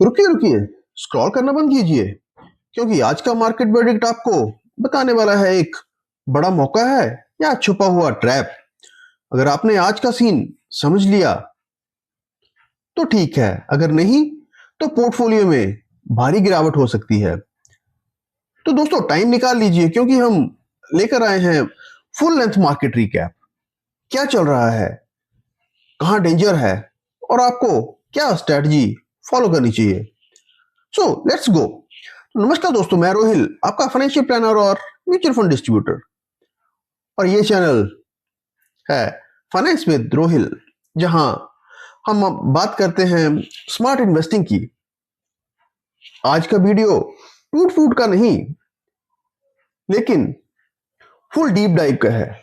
रुकिए रुकिए, स्क्रॉल करना बंद कीजिए, क्योंकि आज का मार्केट वर्डिक्ट आपको बताने वाला है एक बड़ा मौका है या छुपा हुआ ट्रैप। अगर आपने आज का सीन समझ लिया तो ठीक है, अगर नहीं तो पोर्टफोलियो में भारी गिरावट हो सकती है। तो दोस्तों टाइम निकाल लीजिए, क्योंकि हम लेकर आए हैं फुल लेंथ मार्केट रिकैप। क्या चल रहा है, कहां डेंजर है और आपको क्या स्ट्रेटजी फॉलो करनी चाहिए। So let's go. नमस्कार दोस्तों, मैं रोहिल, आपका फाइनेंशियल प्लानर और म्यूचुअल फंड डिस्ट्रीब्यूटर, और ये चैनल है फाइनेंस विद रोहिल, जहां हम बात करते हैं स्मार्ट इन्वेस्टिंग की। आज का वीडियो टूट फूट का नहीं, लेकिन फुल डीप डाइव का है,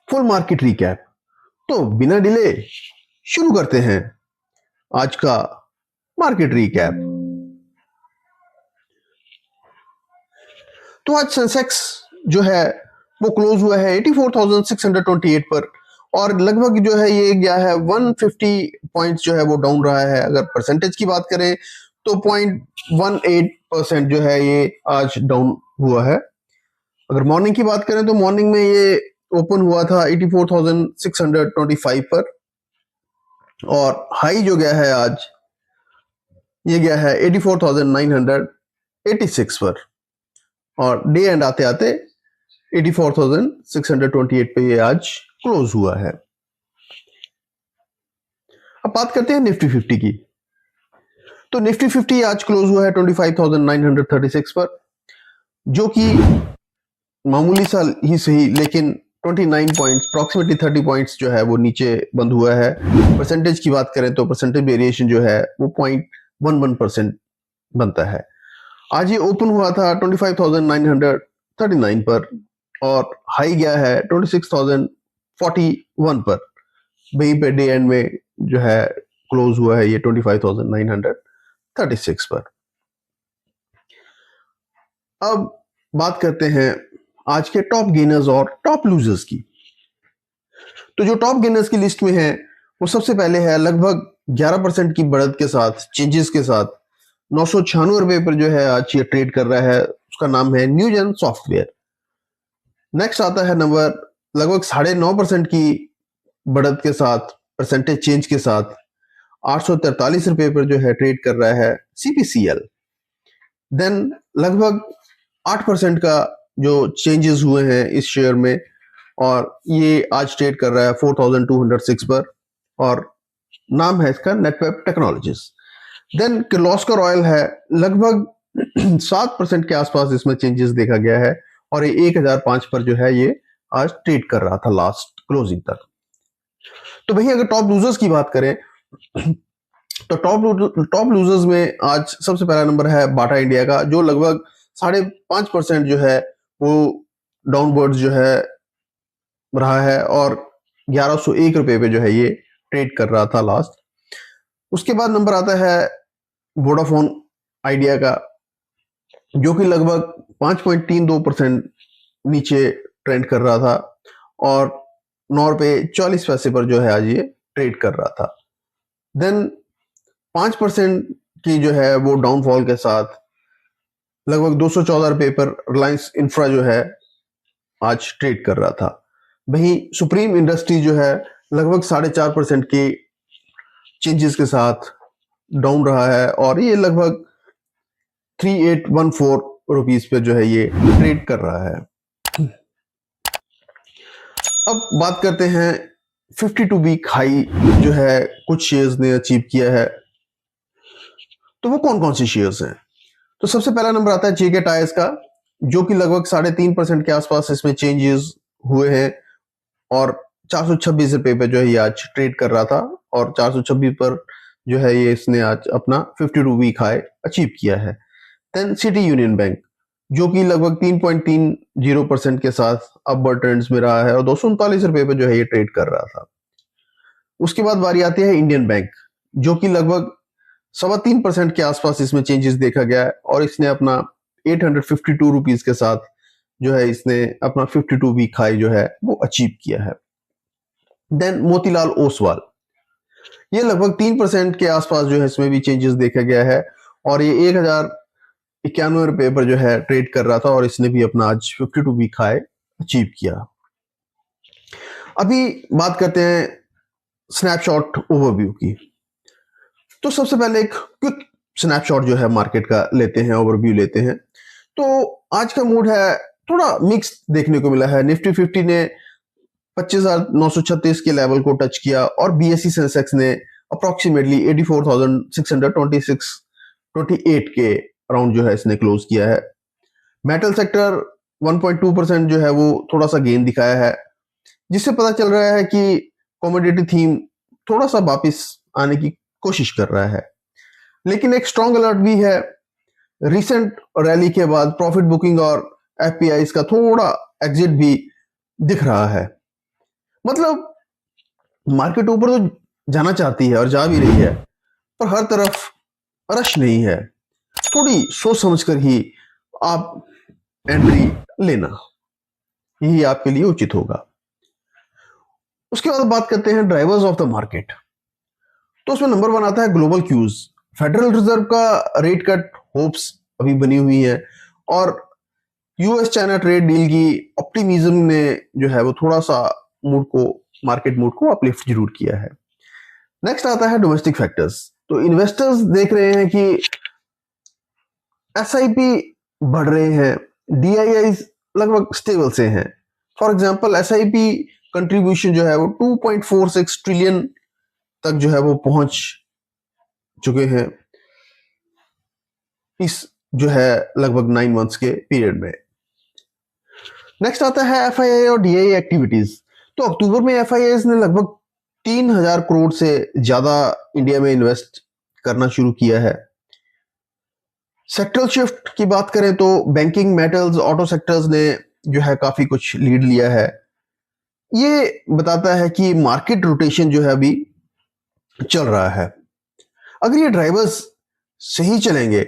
फुल मार्केट रिकैप। तो बिना डिले शुरू करते हैं आज का मार्केट रिकैप। तो आज सेंसेक्स जो है वो क्लोज हुआ है 84,628 पर, और लगभग जो है ये गया है 150 पॉइंट्स जो है वो डाउन रहा है। अगर परसेंटेज की बात करें तो 0.18% जो है ये आज डाउन हुआ है। अगर मॉर्निंग की बात करें तो मॉर्निंग में ये ओपन हुआ था 84,625 पर, और हाई जो गया है आज ये गया है 84,986 पर, और डे एंड आते आते 84,628 पे ये आज क्लोज हुआ है। अब बात करते हैं निफ्टी 50 की। तो निफ्टी 50 आज क्लोज हुआ है 25,936 पर, जो कि मामूली सा ही सही, लेकिन 29 पॉइंट्स, अप्रोक्सीमेटली 30 पॉइंट्स जो है वो नीचे बंद हुआ है। परसेंटेज की बात करें तो परसेंटेज वेरिएशन जो है वो 0.11% बनता है। आज ये ओपन हुआ था 25,939 पर, और हाई गया है 26,041 पर। वहीं पे डे एंड में जो है क्लोज हुआ है ये 25,936 पर। अब बात करते हैं आज के टॉप गेनर्स और टॉप लूजर्स की। तो जो टॉप गेनर्स की लिस्ट में है वो सबसे पहले है लगभग 11% की बढ़त के साथ, चेंजेस के साथ 996 रुपए पर जो है आज ये ट्रेड कर रहा है। उसका नाम है न्यूजन सॉफ्टवेयर। नेक्स्ट आता है नंबर लगभग 9.5% की बढ़त के साथ, परसेंटेज चेंज के साथ 843 रुपए पर जो है ट्रेड कर रहा है सीपीसीएल। देन लगभग 8% का जो चेंजेस हुए हैं इस शेयर में, और ये आज ट्रेड कर रहा है 4206 पर, और नाम है इसका Netweb technologies. Then Kirloskar oil है, लगभग 7% के आसपास इसमें चेंजेस देखा गया है, और ये 1005 पर जो है ये आज ट्रेड कर रहा था लास्ट क्लोजिंग तक। तो भैया अगर टॉप लूजर्स की बात करें तो टॉप लूजर्स में आज सबसे पहला नंबर है बाटा इंडिया का, जो लगभग 5.5% जो है वो डाउनवर्ड जो है रहा है, और 1101 रुपए पे जो है ये ट्रेड कर रहा था लास्ट। उसके बाद नंबर आता है वोडाफोन आइडिया का, जो कि लगभग 5.32% नीचे ट्रेंड कर रहा था, और 9 रुपए 40 पैसे पर जो है आज ये ट्रेड कर रहा था। देन 5% की जो है वो डाउनफॉल के साथ लगभग 214 रुपए पर रिलायंस इंफ्रा जो है आज ट्रेड कर रहा था। वहीं सुप्रीम इंडस्ट्री जो है लगभग 4.5% की चेंजेस के साथ डाउन रहा है, और ये लगभग 3814 रुपीस पे जो है ये ट्रेड कर रहा है। अब बात करते हैं 52 वीक हाई जो है कुछ शेयर्स ने अचीव किया है। तो वो कौन कौन से शेयर्स हैं? तो सबसे पहला नंबर आता है जेके टायर्स का, जो कि लगभग 3.5% के आसपास इसमें चेंजेस हुए हैं, और 426 रुपए पे जो है ये आज ट्रेड कर रहा था, और 426 पर जो है ये इसने आज अपना 52 वीक हाई अचीव किया है। देन सिटी यूनियन बैंक, जो कि लगभग 3.30% के साथ अपवर्ड ट्रेंड्स में रहा है, और 239 रुपए पे जो है ये ट्रेड कर रहा था। उसके बाद बारी आती है इंडियन बैंक, जो कि लगभग 3.25% के आसपास इसमें चेंजेस देखा गया है, और इसने अपना 852 रुपीज के साथ जो है इसने अपना 52 वीक हाई जो है वो अचीव किया है। देन मोतीलाल ओसवाल, ये लगभग 3% के आसपास जो है इसमें भी चेंजेस देखा गया है और ये 1091 रुपए पर जो है ट्रेड कर रहा था और इसने भी अपना आज 52 वीक हाई अचीव किया। अभी बात करते हैं स्नैपशॉट ओवरव्यू की। तो सबसे पहले एक क्विक स्नैपशॉट जो है मार्केट का लेते हैं, ओवरव्यू लेते हैं। तो आज का मूड है थोड़ा मिक्स देखने को मिला है। निफ्टी 50 ने 25,936 के लेवल को टच किया और बीएसई सेंसेक्स ने अप्रोक्सीमेटली 84,626.28 के अराउंड जो है इसने क्लोज किया है। मेटल सेक्टर 1.2% जो है वो थोड़ा सा गेन दिखाया है, जिससे पता चल रहा है कि कमोडिटी थीम थोड़ा सा वापस आने की कोशिश कर रहा है। लेकिन एक स्ट्रॉन्ग अलर्ट भी है, रिसेंट रैली के बाद प्रॉफिट बुकिंग और एफपीआईज का थोड़ा एग्जिट भी दिख रहा है। मतलब मार्केट ऊपर तो जाना चाहती है और जा भी रही है, पर हर तरफ रश नहीं है। थोड़ी सोच समझकर ही आप एंट्री लेना, यही आपके लिए उचित होगा। उसके बाद बात करते हैं ड्राइवर्स ऑफ द मार्केट। तो उसमें नंबर 1 आता है ग्लोबल क्यूज। फेडरल रिजर्व का रेट कट होप्स अभी बनी हुई है और यूएस चाइना ट्रेड डील की ऑप्टिमिज्म ने जो है वो थोड़ा सा मार्केट मूड को अपलिफ्ट जरूर किया है। नेक्स्ट आता है डोमेस्टिक फैक्टर्स। तो इन्वेस्टर्स देख रहे हैं कि एसआईपी बढ़ रहे हैं, डीआईआई लगभग स्टेबल से हैं। फॉर एग्जांपल एसआईपी कंट्रीब्यूशन जो है वो 2.46 ट्रिलियन तक जो है वो पहुंच चुके हैं इस जो है लगभग 9 मंथ्स के पीरियड में। नेक्स्ट आता है एफआईआई और डीआईआई एक्टिविटीज। तो अक्टूबर में एफआईआई ने लगभग 3,000 करोड़ से ज्यादा इंडिया में इन्वेस्ट करना शुरू किया है। सेक्टरल शिफ्ट की बात करें तो बैंकिंग, मेटल्स, ऑटो सेक्टर्स ने जो है काफी कुछ लीड लिया है। ये बताता है कि मार्केट रोटेशन जो है अभी चल रहा है। अगर ये ड्राइवर्स सही चलेंगे,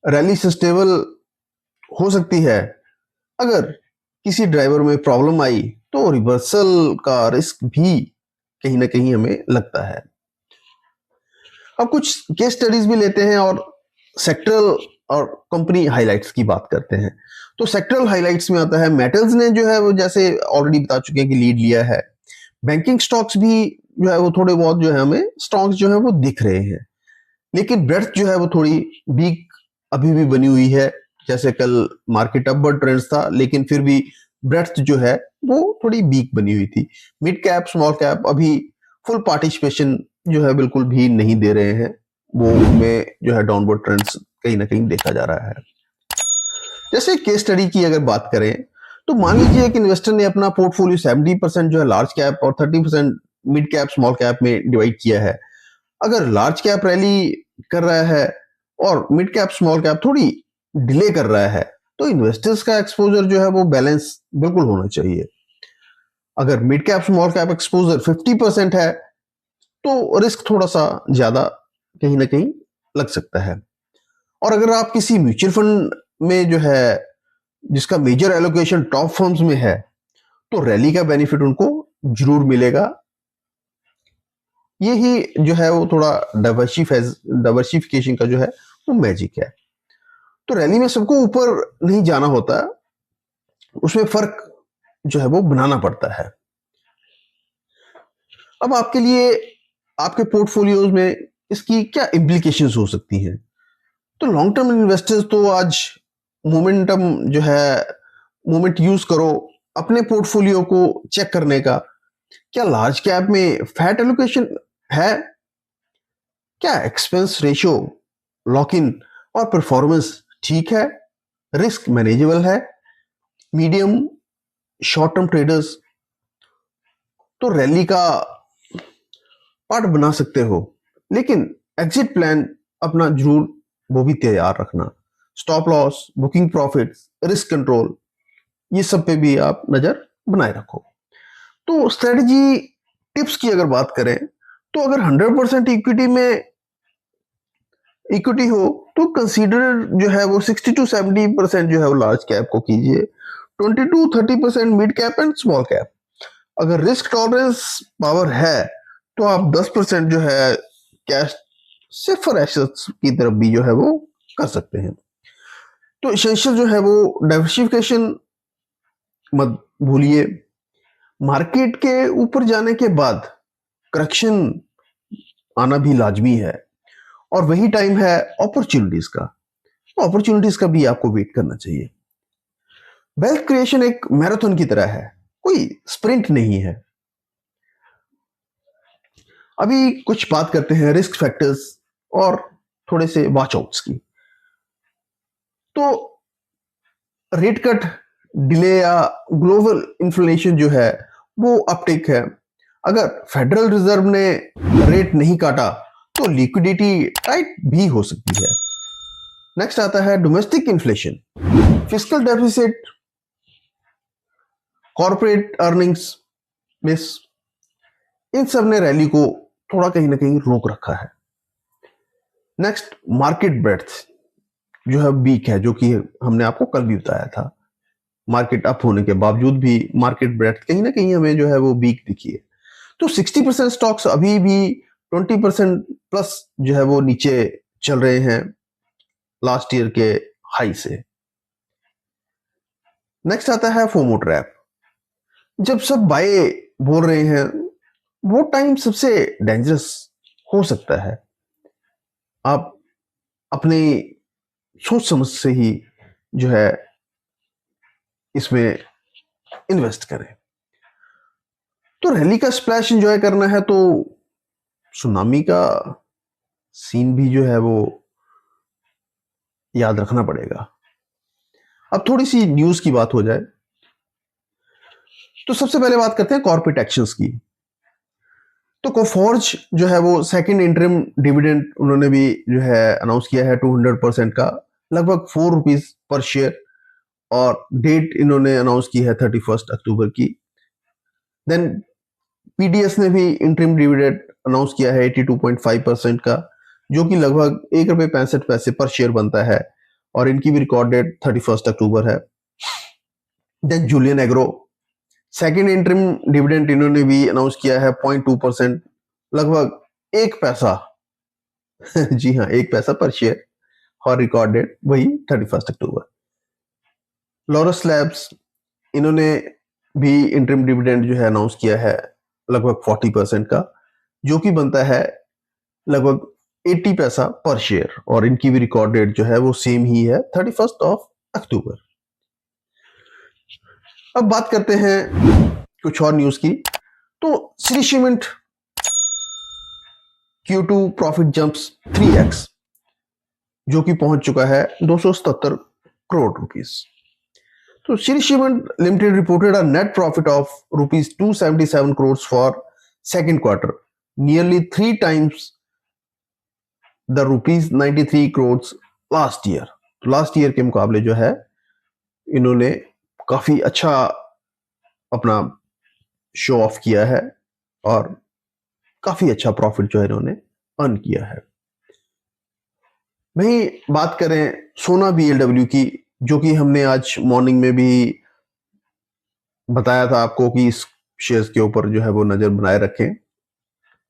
रैली सस्टेबल हो सकती है। अगर किसी ड्राइवर में प्रॉब्लम आई तो रिवर्सल का रिस्क भी कहीं ना कहीं हमें लगता है। अब कुछ केस स्टडीज भी लेते हैं और सेक्टरल और कंपनी हाइलाइट्स की बात करते हैं। तो सेक्टरल हाइलाइट्स में आता है मेटल्स ने जो है वो जैसे ऑलरेडी बता चुके हैं कि लीड लिया है। बैंकिंग स्टॉक्स भी जो है वो थोड़े बहुत जो है हमें स्टॉक्स जो है वो दिख रहे हैं, लेकिन ब्रेड्थ जो है वो थोड़ी वीक अभी भी बनी हुई है। जैसे कल मार्केट अपवर्ड ट्रेंड्स था, लेकिन फिर भी ब्रेड्थ जो है वो थोड़ी वीक बनी हुई थी। मिड कैप, स्मॉल कैप अभी फुल पार्टिसिपेशन जो है बिल्कुल भी नहीं दे रहे हैं, वो उनमें जो है डाउनवर्ड ट्रेंड्स कहीं ना कहीं देखा जा रहा है। जैसे केस स्टडी की अगर बात करें तो मान लीजिए एक इन्वेस्टर ने अपना पोर्टफोलियो 70% जो है लार्ज कैप और 30% मिड कैप, स्मॉल कैप में डिवाइड किया है। अगर लार्ज कैप रैली कर रहा है और मिड कैप, स्मॉल कैप थोड़ी डिले कर रहा है, तो इन्वेस्टर्स का एक्सपोजर जो है वो बैलेंस बिल्कुल होना चाहिए। अगर mid cap, small cap exposure 50% है तो रिस्क थोड़ा सा ज्यादा कहीं ना कहीं लग सकता है। और अगर आप किसी म्यूचुअल फंड में जो है जिसका मेजर एलोकेशन टॉप फर्म्स में है, तो रैली का बेनिफिट उनको जरूर मिलेगा। यही जो है वो थोड़ा डाइवर्सिफिकेशन का जो है वो मैजिक है। तो रैली में सबको ऊपर नहीं जाना होता, उसमें फर्क जो है वो बनाना पड़ता है। अब आपके लिए, आपके पोर्टफोलियोज में इसकी क्या इम्प्लीकेशंस हो सकती हैं? तो लॉन्ग टर्म इन्वेस्टर्स तो आज मोमेंटम जो है, मोमेंट यूज करो अपने पोर्टफोलियो को चेक करने का। क्या लार्ज कैप में फैट एलोकेशन है? क्या एक्सपेंस रेशियो, लॉक इन और परफॉर्मेंस ठीक है? रिस्क मैनेजेबल है? मीडियम शॉर्ट टर्म ट्रेडर्स तो रैली का पार्ट बना सकते हो, लेकिन एग्जिट प्लान अपना जरूर वो भी तैयार रखना। Stop loss, booking profits, risk control, ये सब पे भी आप नजर बनाए रखो। तो स्ट्रेटजी टिप्स की अगर बात करें तो अगर 100% इक्विटी हो तो कंसीडर जो है वो 60 to 70% जो है वो लार्ज कैप को कीजिए, 20 to 30% mid cap and small cap. अगर रिस्क टॉलरेंस पावर है तो आप 10% जो है कैश सेफर एसेट्स की तरफ भी जो है वो कर सकते हैं। तो एसेंशियल जो है वो डाइवर्सिफिकेशन मत भूलिए। मार्केट के ऊपर जाने के बाद करेक्शन आना भी लाजमी है, और वही टाइम है अपॉर्चुनिटीज का। तो अपॉर्चुनिटीज का भी आपको वेट करना चाहिए। वेल्थ क्रिएशन एक मैराथन की तरह है, कोई स्प्रिंट नहीं है। अभी कुछ बात करते हैं रिस्क फैक्टर्स और थोड़े से वॉच आउट्स की। तो रेट कट डिले या ग्लोबल इन्फ्लेशन जो है वो अपटिक है। अगर फेडरल रिजर्व ने रेट नहीं काटा तो लिक्विडिटी टाइट भी हो सकती है। नेक्स्ट आता है domestic inflation, fiscal deficit, corporate earnings miss, इन सब ने रैली को थोड़ा कहीं ना कहीं रोक रखा है। नेक्स्ट मार्केट ब्रेड्थ जो है वीक है, जो कि हमने आपको कल भी बताया था। मार्केट अप होने के बावजूद भी मार्केट ब्रेड्थ कहीं ना कहीं हमें जो है वो वीक दिखी है। तो 60% स्टॉक्स अभी भी 20% प्लस जो है वो नीचे चल रहे हैं लास्ट ईयर के हाई से। नेक्स्ट आता है फोमो ट्रैप। जब सब बाय बोल रहे हैं वो टाइम सबसे डेंजरस हो सकता है। आप अपनी सोच समझ से ही जो है इसमें इन्वेस्ट करें। तो रैली का स्प्लैश एंजॉय करना है तो सुनामी का सीन भी जो है वो याद रखना पड़ेगा। अब थोड़ी सी न्यूज की बात हो जाए तो सबसे पहले बात करते हैं कॉर्पोरेट एक्शंस की। तो कोफोर्ज जो है वो सेकंड इंटरिम डिविडेंड उन्होंने भी जो है अनाउंस किया है 200% का, लगभग ₹4 पर शेयर, और डेट इन्होंने अनाउंस की है 31 अक्टूबर की। देन पीडीएस ने भी इंटरिम डिविडेंड अनाउंस किया है 82.5% का, जो कि लगभग ₹1.65 पर शेयर बनता है, और इनकी भी रिकॉर्ड डेट 31 अक्टूबर है। Then Julien agro second interim dividend इन्होंने भी अनाउंस किया है 0.2%, लगभग 1 पैसा जी हाँ 1 पैसा पर शेयर, और रिकॉर्ड डेट वही 31 अक्टूबर। लॉरस लैब्स इन्होंने भी इंटरिम डिविडेंड जो है अनाउंस किया है लगभग 40% का, जो कि बनता है लगभग 80 पैसा पर शेयर, और इनकी भी रिकॉर्ड डेट जो है वो सेम ही है 31 अक्टूबर। अब बात करते हैं कुछ और न्यूज की। तो Shri cement Q2 profit jumps 3x, जो कि पहुंच चुका है 277 करोड़ रुपीस। तो Shri cement limited reported a net profit of ₹277 crores for second quarter, nearly 3 times the ₹93 crores last year. तो लास्ट ईयर के मुकाबले जो है इन्होंने काफी अच्छा अपना शो ऑफ किया है, और काफी अच्छा प्रॉफिट जो है इन्होंने अर्न किया है। वहीं बात करें सोना BLW की, जो कि हमने आज मॉर्निंग में भी बताया था आपको कि इस शेयर्स के ऊपर जो है वो नजर बनाए रखें,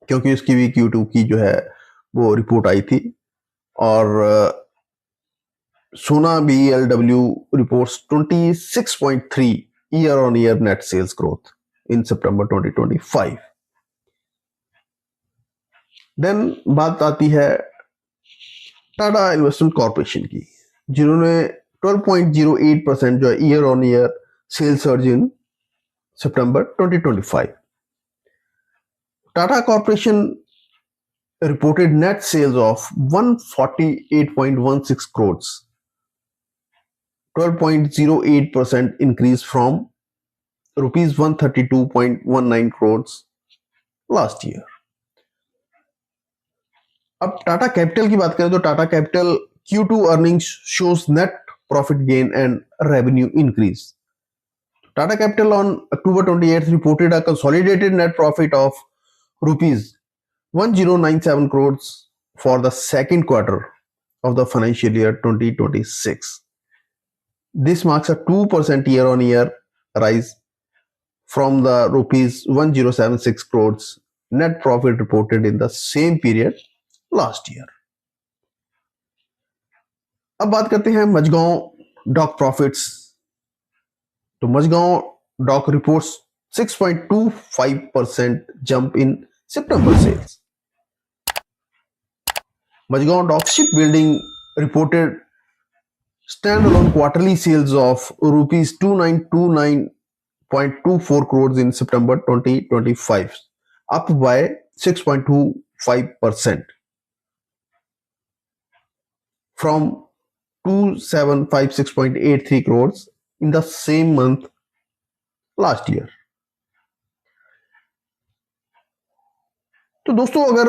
क्योंकि इसकी भी Q2 की जो है वो रिपोर्ट आई थी। और Sona BLW reports 26.3 year on year net sales growth in सितंबर 2025। देन बात आती है टाटा इन्वेस्टमेंट कॉर्पोरेशन की, जिन्होंने 12.08% जो है year on year sales surge in सितंबर 2025। Tata corporation reported net sales of 148.16 crores, 12.08% increase from rupees 132.19 crores last year. अब टाटा कैपिटल की बात करें तो Tata capital Q2 earnings shows net profit gain and revenue increase. Tata Capital on October 28th reported a consolidated net profit of rupees 1097 crores for the second quarter of the financial year 2026. This marks a 2% year-on-year rise from the rupees 1076 crores net profit reported in the same period last year. अब बात करते हैं Mazagaon dock profits. तो Mazagon dock reports 6.25% jump in September sales. Majgaon Dock Shipbuilding reported standalone quarterly sales of rupees 2929.24 crores in September 2025, up by 6.25% from 2756.83 crores in the same month last year. तो दोस्तों, अगर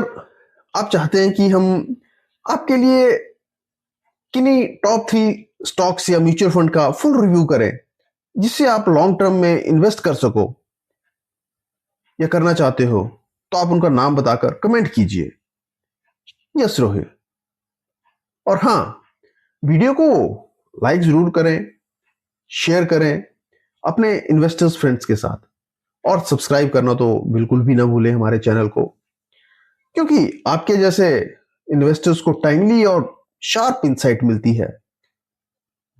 आप चाहते हैं कि हम आपके लिए किन्हीं टॉप 3 स्टॉक्स या म्यूचुअल फंड का फुल रिव्यू करें जिससे आप लॉन्ग टर्म में इन्वेस्ट कर सको या करना चाहते हो, तो आप उनका नाम बताकर कमेंट कीजिए। यस रोहित। और हाँ, वीडियो को लाइक जरूर करें, शेयर करें अपने इन्वेस्टर्स फ्रेंड्स के साथ, और सब्सक्राइब करना तो बिल्कुल भी ना भूलें हमारे चैनल को, क्योंकि आपके जैसे इन्वेस्टर्स को टाइमली और शार्प इंसाइट मिलती है।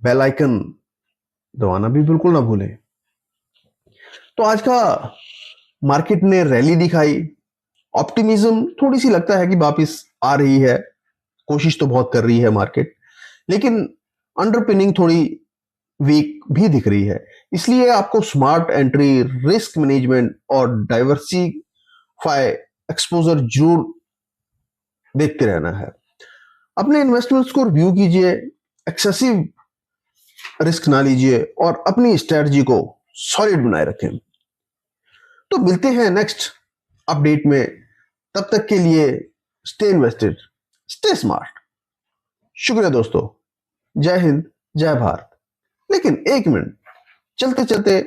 बेल आइकन दबाना भी बिल्कुल ना भूलें। तो आज का मार्केट ने रैली दिखाई, ऑप्टिमिज्म थोड़ी सी लगता है कि वापस आ रही है, कोशिश तो बहुत कर रही है मार्केट, लेकिन अंडरपिनिंग थोड़ी वीक भी दिख रही है। इसलिए आपको स्मार्ट एंट्री, रिस्क मैनेजमेंट और डाइवर्सिफाई एक्सपोजर जरूर देखते रहना है। अपने इन्वेस्टमेंट्स को रिव्यू कीजिए, एक्सेसिव रिस्क ना लीजिए और अपनी स्ट्रेटजी को सॉलिड बनाए रखें। तो मिलते हैं नेक्स्ट अपडेट में, तब तक के लिए स्टे इन्वेस्टेड, स्टे स्मार्ट। शुक्रिया दोस्तों, जय हिंद, जय भारत। लेकिन एक मिनट, चलते चलते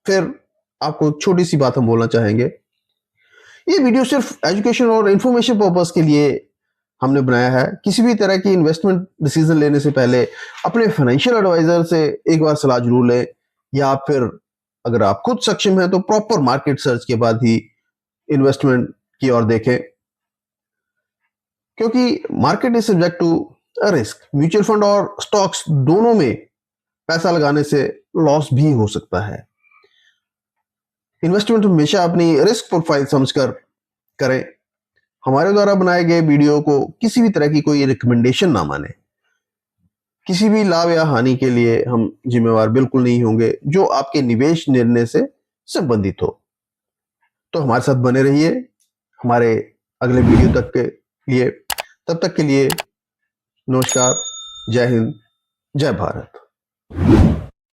फिर आपको छोटी सी बात हम बोलना चाहेंगे। ये वीडियो सिर्फ एजुकेशन और इंफॉर्मेशन पर्पस के लिए हमने बनाया है। किसी भी तरह की इन्वेस्टमेंट डिसीजन लेने से पहले अपने फाइनेंशियल एडवाइजर से एक बार सलाह जरूर लें, या फिर अगर आप खुद सक्षम हैं तो प्रॉपर मार्केट सर्च के बाद ही इन्वेस्टमेंट की ओर देखें, क्योंकि market is subject to risk. Mutual fund और स्टॉक्स दोनों में पैसा लगाने से लॉस भी हो सकता है। इन्वेस्टमेंट हमेशा अपनी रिस्क प्रोफाइल समझकर करें। हमारे द्वारा बनाए गए वीडियो को किसी भी तरह की कोई रिकमेंडेशन ना माने। किसी भी लाभ या हानि के लिए हम जिम्मेवार बिल्कुल नहीं होंगे जो आपके निवेश निर्णय से संबंधित हो। तो हमारे साथ बने रहिए हमारे अगले वीडियो तक के लिए। तब तक के लिए नमस्कार, जय हिंद, जय भारत।